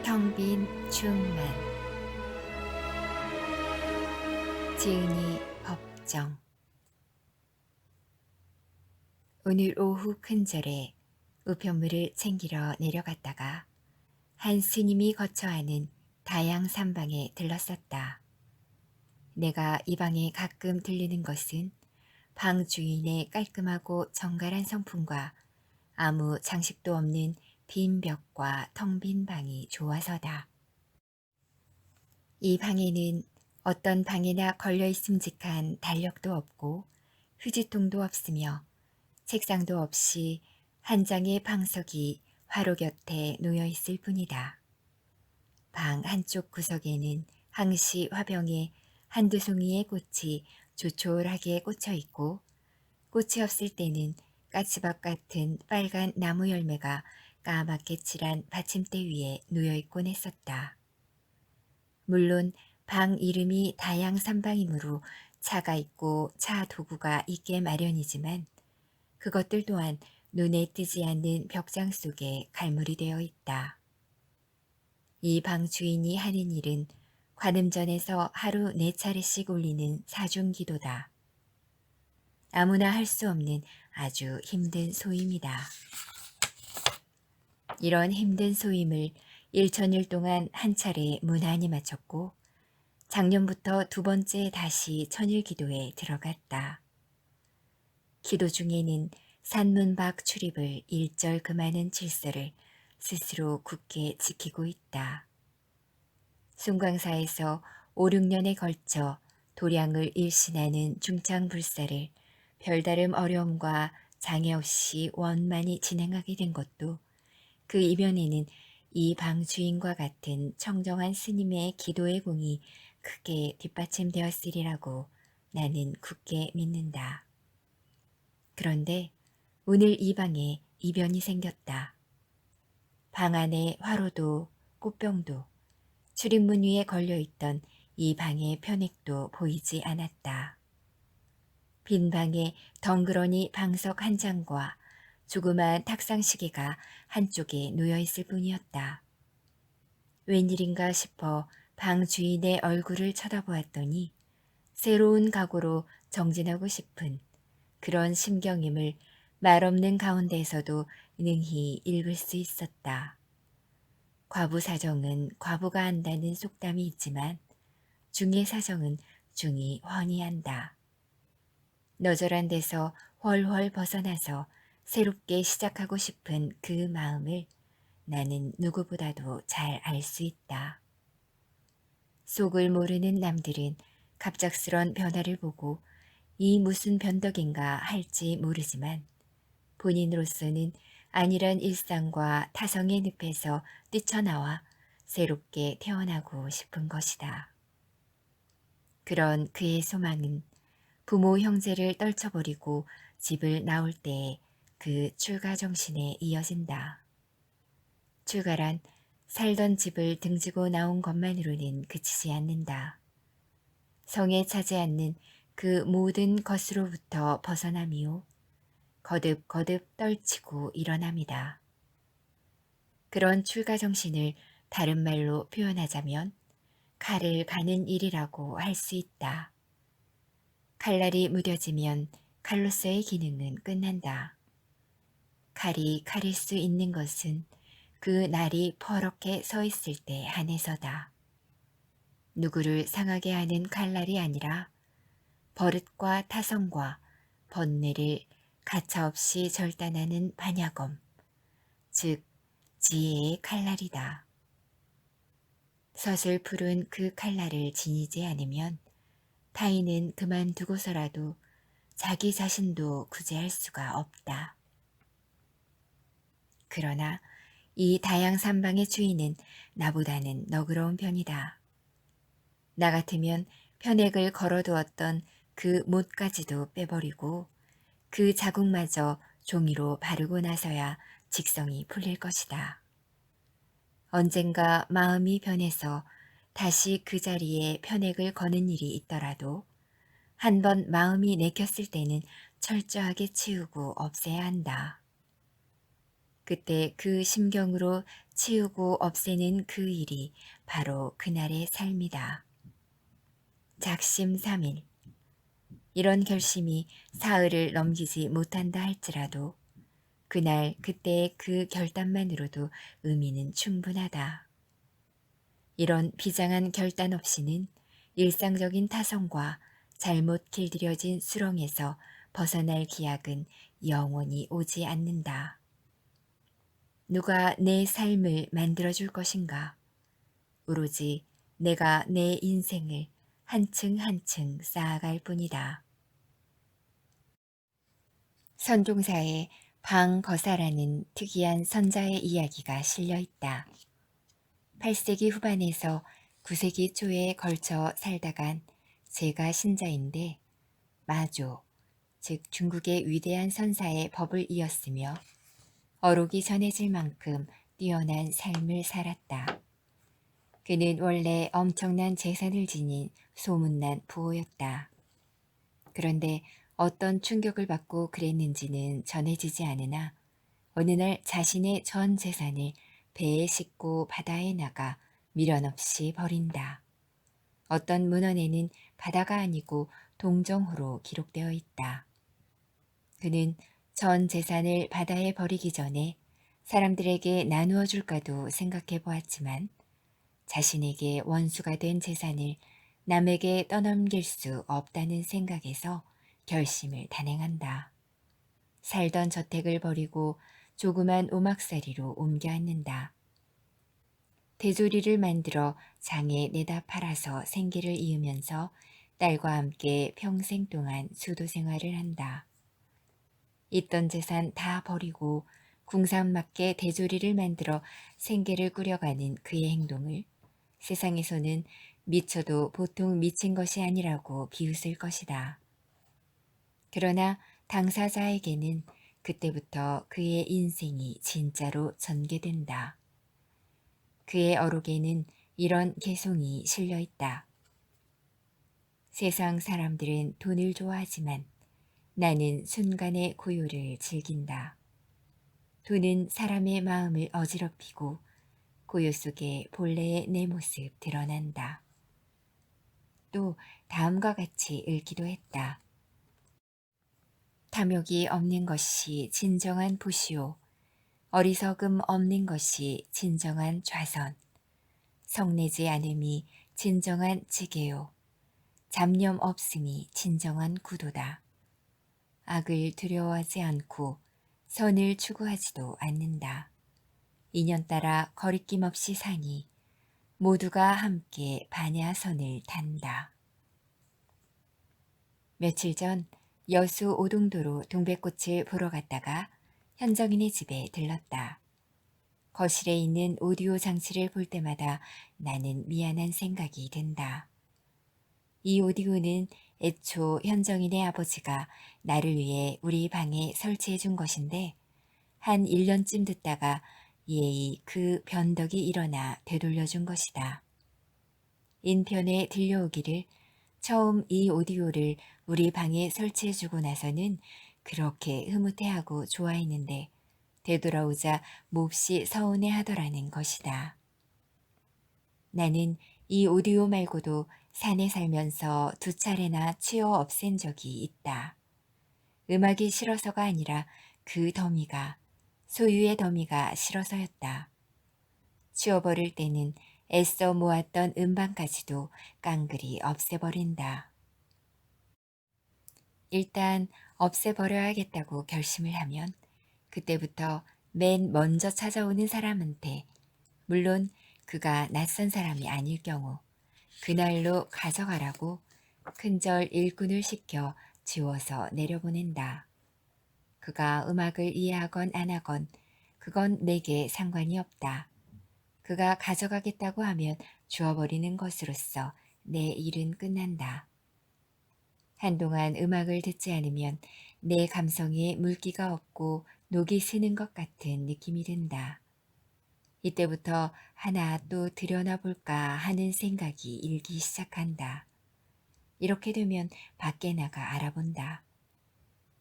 텅 빈 충만. 지은이 법정. 오늘 오후 큰절에 우편물을 챙기러 내려갔다가 한 스님이 거처하는 다양산방에 들렀었다. 내가 이 방에 가끔 들르는 것은 방 주인의 깔끔하고 정갈한 성품과 아무 장식도 없는 빈 벽과 텅 빈 방이 좋아서다. 이 방에는 어떤 방에나 걸려있음직한 달력도 없고 휴지통도 없으며 책상도 없이 한 장의 방석이 화로 곁에 놓여 있을 뿐이다. 방 한쪽 구석에는 항시 화병에 한두 송이의 꽃이 조촐하게 꽂혀 있고 꽃이 없을 때는 까치밥 같은 빨간 나무 열매가 까맣게 칠한 받침대 위에 놓여 있곤 했었다. 물론 방 이름이 다양산방이므로 차가 있고 차 도구가 있게 마련이지만 그것들 또한 눈에 띄지 않는 벽장 속에 갈무리 되어 있다. 이 방 주인이 하는 일은 관음전에서 하루 4차례씩 올리는 사중기도다. 아무나 할 수 없는 아주 힘든 소임이다. 이런 힘든 소임을 일천일 동안 한 차례 무난히 마쳤고 작년부터 두 번째 다시 천일기도에 들어갔다. 기도 중에는 산문 밖 출입을 일절 금하는 질서를 스스로 굳게 지키고 있다. 순광사에서 5, 6년에 걸쳐 도량을 일신하는 중창불사를 별다름 어려움과 장애 없이 원만히 진행하게 된 것도 그 이면에는 이 방 주인과 같은 청정한 스님의 기도의 공이 크게 뒷받침되었으리라고 나는 굳게 믿는다. 그런데 오늘 이 방에 이변이 생겼다. 방 안에 화로도 꽃병도 출입문 위에 걸려있던 이 방의 편액도 보이지 않았다. 빈 방에 덩그러니 방석 한 장과 조그만 탁상시계가 한쪽에 놓여있을 뿐이었다. 웬일인가 싶어 방 주인의 얼굴을 쳐다보았더니 새로운 각오로 정진하고 싶은 그런 심경임을 말없는 가운데에서도 능히 읽을 수 있었다. 과부 사정은 과부가 안다는 속담이 있지만 중의 사정은 중이 훤히 안다. 너절한 데서 훨훨 벗어나서 새롭게 시작하고 싶은 그 마음을 나는 누구보다도 잘 알 수 있다. 속을 모르는 남들은 갑작스런 변화를 보고 이 무슨 변덕인가 할지 모르지만 본인으로서는 안일한 일상과 타성의 늪에서 뛰쳐나와 새롭게 태어나고 싶은 것이다. 그런 그의 소망은 부모 형제를 떨쳐버리고 집을 나올 때의 그 출가 정신에 이어진다. 출가란 살던 집을 등지고 나온 것만으로는 그치지 않는다. 성에 차지 않는 그 모든 것으로부터 벗어남이요. 거듭거듭 떨치고 일어납니다. 그런 출가 정신을 다른 말로 표현하자면 칼을 가는 일이라고 할 수 있다. 칼날이 무뎌지면 칼로서의 기능은 끝난다. 칼이 칼일 수 있는 것은 그 날이 퍼렇게 서 있을 때 한해서다. 누구를 상하게 하는 칼날이 아니라 버릇과 타성과 번뇌를 가차없이 절단하는 반야검, 즉 지혜의 칼날이다. 서슬푸른 그 칼날을 지니지 않으면 타인은 그만두고서라도 자기 자신도 구제할 수가 없다. 그러나 이 다양산방의 주인은 나보다는 너그러운 편이다. 나 같으면 편액을 걸어두었던 그 못까지도 빼버리고 그 자국마저 종이로 바르고 나서야 직성이 풀릴 것이다. 언젠가 마음이 변해서 다시 그 자리에 편액을 거는 일이 있더라도 한번 마음이 내켰을 때는 철저하게 치우고 없애야 한다. 그때 그 심경으로 치우고 없애는 그 일이 바로 그날의 삶이다. 작심삼일. 이런 결심이 사흘을 넘기지 못한다 할지라도 그날 그때의 그 결단만으로도 의미는 충분하다. 이런 비장한 결단 없이는 일상적인 타성과 잘못 길들여진 수렁에서 벗어날 기약은 영원히 오지 않는다. 누가 내 삶을 만들어줄 것인가? 오로지 내가 내 인생을 한층 한층 쌓아갈 뿐이다. 선종사에 방거사라는 특이한 선자의 이야기가 실려 있다. 8세기 후반에서 9세기 초에 걸쳐 살다간 제가 신자인데 마조, 즉 중국의 위대한 선사의 법을 이었으며 어록이 전해질 만큼 뛰어난 삶을 살았다. 그는 원래 엄청난 재산을 지닌 소문난 부호였다. 그런데 어떤 충격을 받고 그랬는지는 전해지지 않으나 어느 날 자신의 전 재산을 배에 싣고 바다에 나가 미련 없이 버린다. 어떤 문헌에는 바다가 아니고 동정호로 기록되어 있다. 그는 전 재산을 바다에 버리기 전에 사람들에게 나누어 줄까도 생각해 보았지만 자신에게 원수가 된 재산을 남에게 떠넘길 수 없다는 생각에서 결심을 단행한다. 살던 저택을 버리고 조그만 오막살이로 옮겨 앉는다. 대조리를 만들어 장에 내다 팔아서 생계를 이으면서 딸과 함께 평생 동안 수도 생활을 한다. 있던 재산 다 버리고 궁상맞게 대조리를 만들어 생계를 꾸려가는 그의 행동을 세상에서는 미쳐도 보통 미친 것이 아니라고 비웃을 것이다. 그러나 당사자에게는 그때부터 그의 인생이 진짜로 전개된다. 그의 어록에는 이런 개송이 실려 있다. 세상 사람들은 돈을 좋아하지만 나는 순간의 고요를 즐긴다. 돈은 사람의 마음을 어지럽히고 고요 속에 본래의 내 모습 드러난다. 또 다음과 같이 읽기도 했다. 탐욕이 없는 것이 진정한 부시오. 어리석음 없는 것이 진정한 좌선. 성내지 않음이 진정한 지게요. 잡념 없음이 진정한 구도다. 악을 두려워하지 않고 선을 추구하지도 않는다. 인연 따라 거리낌 없이 사니 모두가 함께 반야선을 탄다. 며칠 전 여수 오동도로 동백꽃을 보러 갔다가 현정인의 집에 들렀다. 거실에 있는 오디오 장치를 볼 때마다 나는 미안한 생각이 든다. 이 오디오는 애초 현정인의 아버지가 나를 위해 우리 방에 설치해 준 것인데 한 1년쯤 듣다가 예의 그 변덕이 일어나 되돌려 준 것이다. 인편에 들려오기를 처음 이 오디오를 우리 방에 설치해 주고 나서는 그렇게 흐뭇해하고 좋아했는데 되돌아오자 몹시 서운해 하더라는 것이다. 나는 이 오디오 말고도 산에 살면서 2차례나 치워 없앤 적이 있다. 음악이 싫어서가 아니라 그 더미가, 소유의 더미가 싫어서였다. 치워버릴 때는 애써 모았던 음반까지도 깡그리 없애버린다. 일단 없애버려야겠다고 결심을 하면 그때부터 맨 먼저 찾아오는 사람한테, 물론 그가 낯선 사람이 아닐 경우 그날로 가져가라고 큰절 일꾼을 시켜 지워서 내려보낸다. 그가 음악을 이해하건 안 하건 그건 내게 상관이 없다. 그가 가져가겠다고 하면 주워버리는 것으로서 내 일은 끝난다. 한동안 음악을 듣지 않으면 내 감성에 물기가 없고 녹이 스는 것 같은 느낌이 든다. 이때부터 하나 또 들여나 볼까 하는 생각이 일기 시작한다. 이렇게 되면 밖에 나가 알아본다.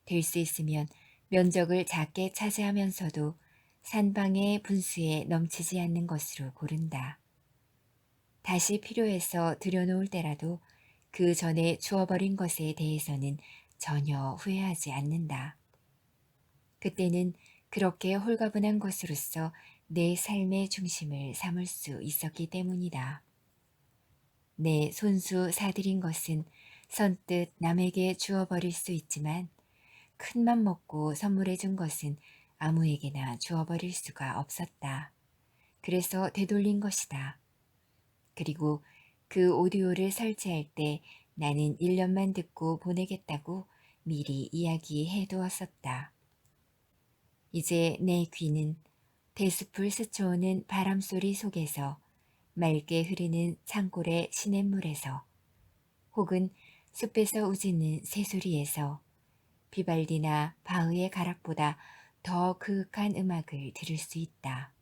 될 수 있으면 면적을 작게 차지하면서도 산방의 분수에 넘치지 않는 것으로 고른다. 다시 필요해서 들여놓을 때라도 그 전에 주어버린 것에 대해서는 전혀 후회하지 않는다. 그때는 그렇게 홀가분한 것으로서 내 삶의 중심을 삼을 수 있었기 때문이다. 내 손수 사들인 것은 선뜻 남에게 주어버릴 수 있지만 큰맘 먹고 선물해 준 것은 아무에게나 주어버릴 수가 없었다. 그래서 되돌린 것이다. 그리고 그 오디오를 설치할 때 나는 1년만 듣고 보내겠다고 미리 이야기해 두었었다. 이제 내 귀는 대숲을 스쳐오는 바람소리 속에서 맑게 흐르는 산골의 시냇물에서 혹은 숲에서 우짖는 새소리에서 비발디나 바흐의 가락보다 더 그윽한 음악을 들을 수 있다.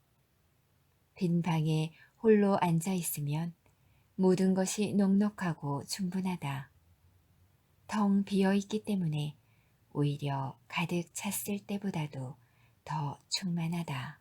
빈 방에 홀로 앉아 있으면 모든 것이 넉넉하고 충분하다. 텅 비어 있기 때문에 오히려 가득 찼을 때보다도 더 충만하다.